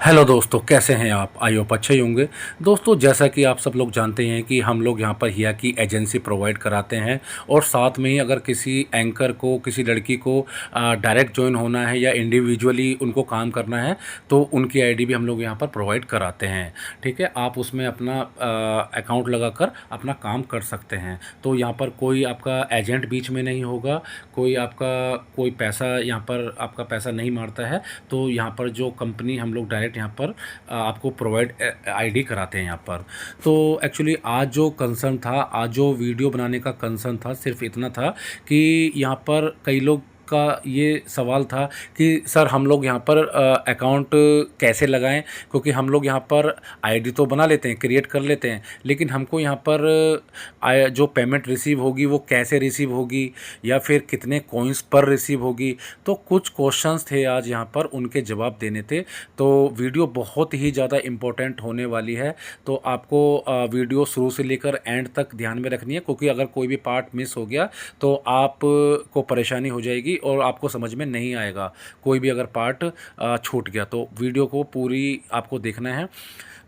Hello दोस्तों, कैसे हैं आप? आई होप अच्छे ही होंगे। दोस्तों, जैसा कि आप सब लोग जानते हैं कि हम लोग यहाँ पर हिया की एजेंसी प्रोवाइड कराते हैं और साथ में ही अगर किसी एंकर को, किसी लड़की को डायरेक्ट ज्वाइन होना है या इंडिविजुअली उनको काम करना है तो उनकी आईडी भी हम लोग यहाँ पर प्रोवाइड कराते हैं। ठीक है, आप उसमें अपना अकाउंट लगाकर अपना काम कर सकते हैं। तो यहाँ पर कोई आपका एजेंट बीच में नहीं होगा, कोई आपका कोई पैसा यहाँ पर आपका पैसा नहीं मारता है। तो यहाँ पर जो कंपनी हम लोग डायरेक्ट यहाँ पर आपको प्रोवाइड आईडी कराते हैं यहाँ पर। तो एक्चुअली आज जो कंसर्न था, आज जो वीडियो बनाने का कंसर्न था, सिर्फ इतना था कि यहाँ पर कई लोग का ये सवाल था कि सर हम लोग यहाँ पर अकाउंट कैसे लगाएं, क्योंकि हम लोग यहाँ पर आईडी तो बना लेते हैं, क्रिएट कर लेते हैं, लेकिन हमको यहाँ पर जो पेमेंट रिसीव होगी वो कैसे रिसीव होगी या फिर कितने कॉइन्स पर रिसीव होगी। तो कुछ क्वेश्चंस थे आज यहाँ पर, उनके जवाब देने थे। तो वीडियो बहुत ही ज़्यादा इम्पोर्टेंट होने वाली है। तो आपको वीडियो शुरू से लेकर एंड तक ध्यान में रखनी है, क्योंकि अगर कोई भी पार्ट मिस हो गया तो आप को परेशानी हो जाएगी और आपको समझ में नहीं आएगा। कोई भी अगर पार्ट छूट गया तो वीडियो को पूरी आपको देखना है।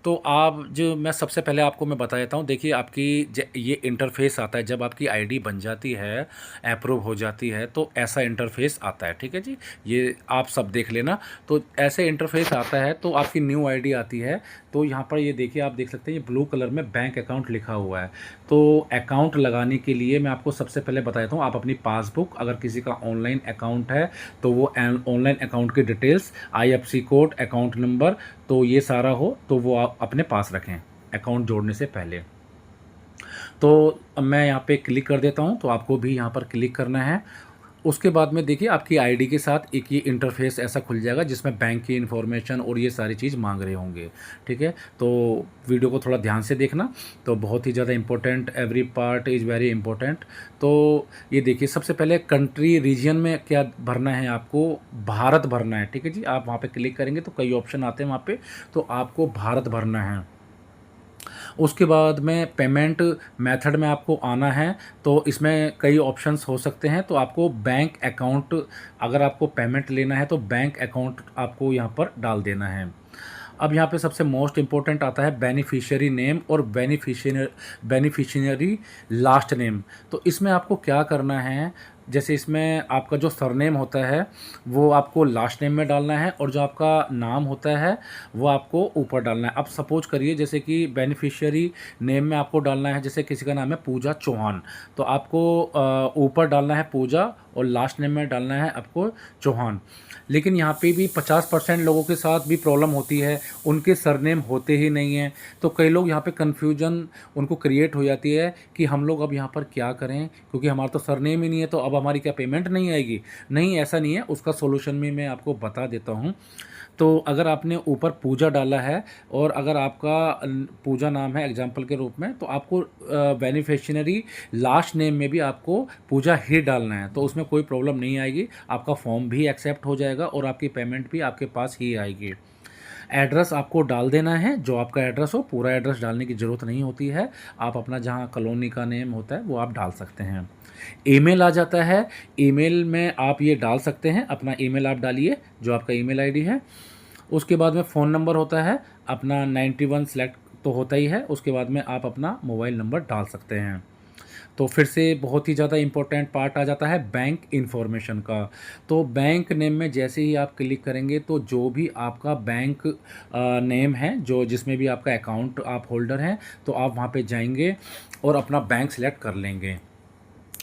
तो आप जो मैं सबसे पहले आपको मैं बता देता हूँ, देखिए आपकी ये इंटरफेस आता है जब आपकी आईडी बन जाती है, अप्रूव हो जाती है, तो ऐसा इंटरफेस आता है। ठीक है जी, ये आप सब देख लेना। तो ऐसे इंटरफेस आता है तो आपकी न्यू आईडी आती है। तो यहाँ पर ये देखिए, आप देख सकते हैं ये ब्लू कलर में बैंक अकाउंट लिखा हुआ है। तो अकाउंट लगाने के लिए मैं आपको सबसे पहले बता देता हूँ, आप अपनी पासबुक, अगर किसी का ऑनलाइन अकाउंट है तो वो ऑनलाइन अकाउंट की details, IFSC code, account number, तो ये सारा हो तो वो आप अपने पास रखें अकाउंट जोड़ने से पहले। तो अब मैं यहाँ पे क्लिक कर देता हूँ, तो आपको भी यहाँ पर क्लिक करना है। उसके बाद में देखिए आपकी आईडी के साथ एक ये इंटरफेस ऐसा खुल जाएगा जिसमें बैंक की इन्फॉर्मेशन और ये सारी चीज़ मांग रहे होंगे। ठीक है, तो वीडियो को थोड़ा ध्यान से देखना, तो बहुत ही ज़्यादा important, every part is very important. तो ये देखिए, सबसे पहले कंट्री रीजन में क्या भरना है, आपको भारत भरना है। ठीक है जी, आप वहाँ पर क्लिक करेंगे तो कई ऑप्शन आते हैं वहाँ पर, तो आपको भारत भरना है। उसके बाद में पेमेंट मेथड में आपको आना है, तो इसमें कई ऑप्शंस हो सकते हैं। तो आपको बैंक अकाउंट, अगर आपको पेमेंट लेना है तो बैंक अकाउंट आपको यहाँ पर डाल देना है। अब यहाँ पे सबसे मोस्ट इम्पोर्टेंट आता है बेनिफिशियरी नेम और बेनिफिशियरी लास्ट नेम। तो इसमें आपको क्या करना है, जैसे इसमें आपका जो सरनेम होता है वो आपको लास्ट नेम में डालना है और जो आपका नाम होता है वो आपको ऊपर डालना है। अब सपोज करिए जैसे कि बेनिफिशियरी नेम में आपको डालना है, जैसे किसी का नाम है पूजा चौहान, तो आपको ऊपर डालना है पूजा और लास्ट नेम में डालना है आपको चौहान। लेकिन यहाँ पे भी 50% लोगों के साथ भी प्रॉब्लम होती है, उनके सरनेम होते ही नहीं हैं। तो कई लोग यहाँ पे कन्फ्यूजन उनको क्रिएट हो जाती है कि हम लोग अब यहाँ पर क्या करें, क्योंकि हमारा तो सरनेम ही नहीं है, तो अब हमारी क्या पेमेंट नहीं आएगी? नहीं, ऐसा नहीं है, उसका सोल्यूशन भी मैं आपको बता देता हूँ। तो अगर आपने ऊपर पूजा डाला है और अगर आपका पूजा नाम है एग्जाम्पल के रूप में, तो आपको बेनिफिशियरी लास्ट नेम में भी आपको पूजा ही डालना है, तो उसमें कोई प्रॉब्लम नहीं आएगी। आपका फॉर्म भी एक्सेप्ट हो जाएगा और आपकी पेमेंट भी आपके पास ही आएगी। एड्रेस आपको डाल देना है, जो आपका एड्रेस हो, पूरा एड्रेस डालने की ज़रूरत नहीं होती है। आप अपना जहाँ कॉलोनी का नेम होता है वो आप डाल सकते हैं। ईमेल आ जाता है, ईमेल में आप ये डाल सकते हैं, अपना ईमेल आप डालिए जो आपका ईमेल आईडी है। उसके बाद में फ़ोन नंबर होता है अपना, 91 सेलेक्ट तो होता ही है। उसके बाद में आप अपना मोबाइल नंबर डाल सकते हैं। तो फिर से बहुत ही ज़्यादा इम्पोर्टेंट पार्ट आ जाता है बैंक इन्फॉर्मेशन का। तो बैंक नेम में जैसे ही आप क्लिक करेंगे तो जो भी आपका बैंक नेम है, जो जिसमें भी आपका अकाउंट आप होल्डर हैं, तो आप वहाँ पे जाएंगे और अपना बैंक सेलेक्ट कर लेंगे।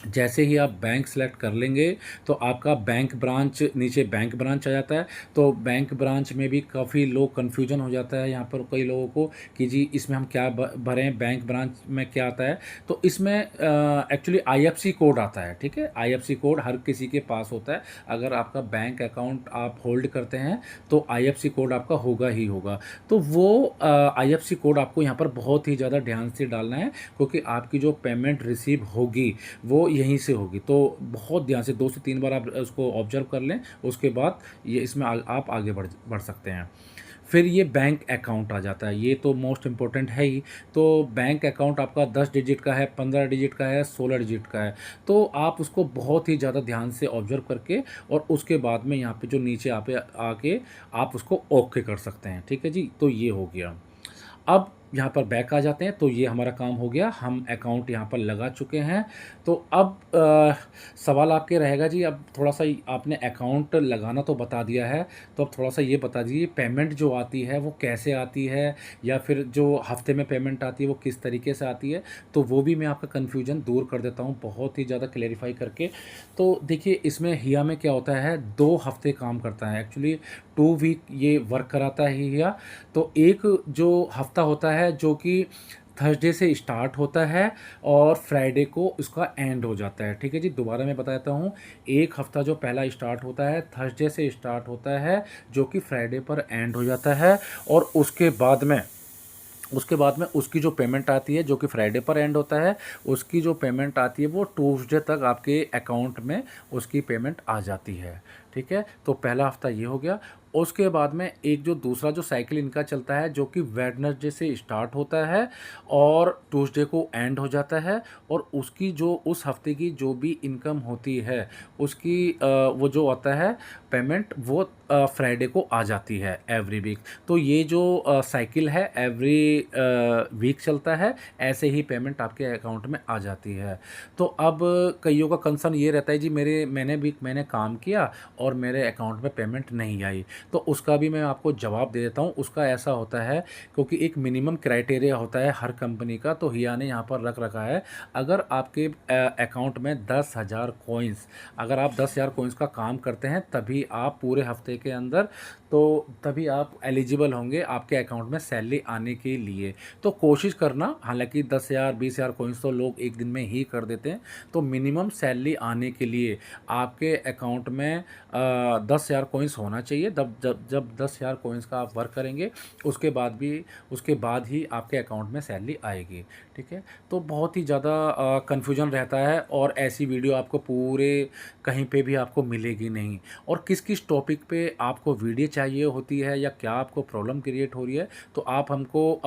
जैसे ही आप बैंक सेलेक्ट कर लेंगे तो आपका बैंक ब्रांच, नीचे बैंक ब्रांच आ जाता है। तो बैंक ब्रांच में भी काफ़ी लोग कन्फ्यूजन हो जाता है यहाँ पर कई लोगों को कि जी इसमें हम क्या भरें, बैंक ब्रांच में क्या आता है। तो इसमें एक्चुअली आईएफएससी कोड आता है। ठीक है, आईएफएससी कोड हर किसी के पास होता है। अगर आपका बैंक अकाउंट आप होल्ड करते हैं तो आईएफएससी कोड आपका होगा ही होगा। तो वो आईएफएससी कोड आपको यहाँ पर बहुत ही ज़्यादा ध्यान से डालना है, क्योंकि आपकी जो पेमेंट रिसीव होगी वो यहीं से होगी। तो बहुत ध्यान से 2 से 3 बार आप उसको ऑब्ज़र्व कर लें, उसके बाद ये इसमें आप आगे बढ़ बढ़ सकते हैं। फिर ये बैंक अकाउंट आ जाता है, ये तो मोस्ट इम्पोर्टेंट है ही। तो बैंक अकाउंट आपका 10 डिजिट का है, 15 डिजिट का है, 16 डिजिट का है। तो आप उसको बहुत ही ज़्यादा ध्यान से ऑब्ज़र्व करके और उसके बाद में यहाँ पे जो नीचे यहाँ पे आके आप उसको ओके कर सकते हैं, ठीक है जी? तो ये हो गया। अब यहाँ पर बैक आ जाते हैं, तो ये हमारा काम हो गया, हम अकाउंट यहाँ पर लगा चुके हैं। तो अब सवाल आपके रहेगा जी, अब थोड़ा-सा आपने अकाउंट लगाना तो बता दिया है, तो अब थोड़ा-सा ये बता दीजिए पेमेंट जो आती है वो कैसे आती है? या फिर जो हफ़्ते में पेमेंट आती है वो किस तरीके से आती है? तो वो भी मैं आपका कन्फ्यूज़न दूर कर देता हूँ बहुत ही ज़्यादा क्लैरिफ़ाई करके। तो देखिए इसमें हिया में क्या होता है, 2 हफ़्ते काम करता है एक्चुअली, 2 वीक ये वर्क कराता है हिया। तो एक जो हफ़्ता होता है जो कि थर्सडे से स्टार्ट होता है और फ्राइडे को उसका एंड हो जाता है, ठीक है जी? दोबारा मैं बता देता हूँ, एक हफ़्ता जो पहला स्टार्ट होता है थर्सडे से स्टार्ट होता है, जो कि फ्राइडे पर एंड हो जाता है। और उसके बाद में उसकी जो पेमेंट आती है जो कि फ्राइडे पर एंड होता है, उसकी जो पेमेंट आती है वो ट्यूसडे तक आपके अकाउंट में उसकी पेमेंट आ जाती है, ठीक है? तो पहला हफ़्ता ये हो गया। उसके बाद में एक जो दूसरा जो साइकिल इनका चलता है जो कि वेडनेसडे से स्टार्ट होता है और ट्यूसडे को एंड हो जाता है। और उसकी जो उस हफ़्ते की जो भी इनकम होती है उसकी वो जो आता है पेमेंट वो फ्राइडे को आ जाती है एवरी वीक। तो ये जो साइकिल है एवरी वीक चलता है, ऐसे ही पेमेंट आपके अकाउंट में आ जाती है। तो अब कईयों का कंसर्न ये रहता है जी, मैंने काम किया और मेरे अकाउंट में पेमेंट नहीं आई। तो उसका भी मैं आपको जवाब दे देता हूँ। उसका ऐसा होता है क्योंकि एक मिनिमम क्राइटेरिया होता है हर कंपनी का, तो हिया ने यहाँ पर रख रखा है, अगर आपके अकाउंट में 10,000 कॉइन्स, अगर आप 10,000 कॉइन्स का काम करते हैं तभी आप पूरे हफ्ते के अंदर, तो तभी आप एलिजिबल होंगे आपके अकाउंट में सैलरी आने के लिए। तो कोशिश करना, हालांकि 10,000 20,000 कॉइन्स तो लोग एक दिन में ही कर देते हैं, तो मिनिमम सैलरी आने के लिए आपके अकाउंट में 10,000 कॉइन्स होना चाहिए। जब 10,000 कॉइन्स का आप वर्क करेंगे उसके बाद ही आपके अकाउंट में सैलरी आएगी, ठीक है? तो बहुत ही ज़्यादा कन्फ्यूजन रहता है और ऐसी वीडियो आपको पूरे कहीं पे भी आपको मिलेगी नहीं। और किस किस टॉपिक पे आपको वीडियो चाहिए होती है या क्या आपको प्रॉब्लम क्रिएट हो रही है, तो आप हमको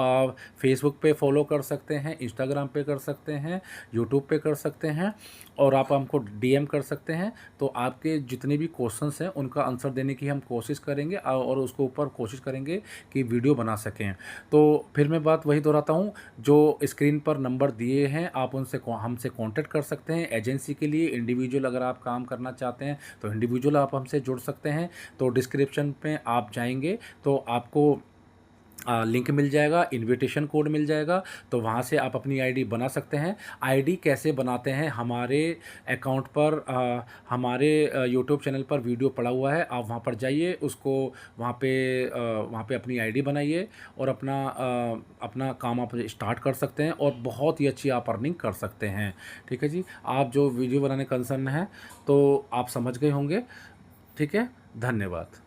फेसबुक पे फॉलो कर सकते हैं, इंस्टाग्राम पे कर सकते हैं, यूट्यूब पे कर सकते हैं और आप हमको डीएम कर सकते हैं। तो आपके जितने भी क्वेश्चंस हैं उनका आंसर देने की हम कोशिश करेंगे और उसके ऊपर कोशिश करेंगे कि वीडियो बना सकें। तो फिर मैं बात वही दोहराता हूँ, जो स्क्रीन पर नंबर दिए हैं आप हमसे कांटेक्ट कर सकते हैं एजेंसी के लिए। इंडिविजुअल अगर आप काम करना चाहते हैं तो इंडिविजुअल आप हमसे जुड़ सकते हैं। तो डिस्क्रिप्शन पे आप जाएंगे तो आपको लिंक मिल जाएगा, इनविटेशन कोड मिल जाएगा, तो वहाँ से आप अपनी आईडी बना सकते हैं। आईडी कैसे बनाते हैं, हमारे अकाउंट पर हमारे यूट्यूब चैनल पर वीडियो पड़ा हुआ है, आप वहाँ पर जाइए, उसको वहाँ पे अपनी आईडी बनाइए और अपना काम आप स्टार्ट कर सकते हैं और बहुत ही अच्छी आप अर्निंग कर सकते हैं, ठीक है जी? आप जो वीडियो बनाने कंसर्न है तो आप समझ गए होंगे, ठीक है? धन्यवाद।